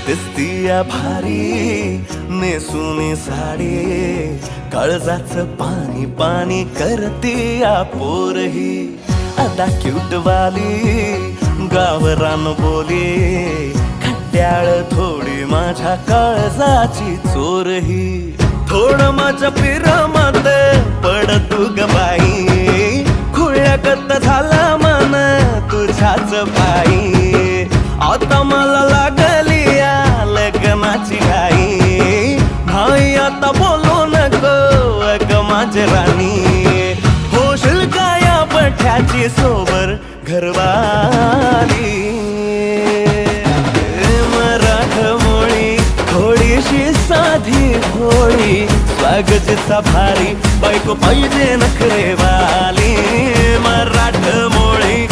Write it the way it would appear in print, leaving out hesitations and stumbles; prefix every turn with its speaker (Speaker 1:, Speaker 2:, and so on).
Speaker 1: दिसतीया भारी नेसुनी साडी, काळजाचं पाणी पाणी करतीया पोरही. आता क्यूट वाली गावरान बोली, खट्याळ थोडी माझ्या काळजाची चोरही. थोडं माझ्या पिरमत पड तू ग बाई, खुळ्यागत झाला मन तुझ्याच पायी. आता मला लागली या लग्नाची घाई, भाई आता बोलू नको अग माझी राणी. होशील का या पठ्याची सोबर घरवाली. मराठमोळी थोडीशी साधी भोळी, स्वागताचा भारी बायको पाहिजे नखरेवाली. मराठमोळी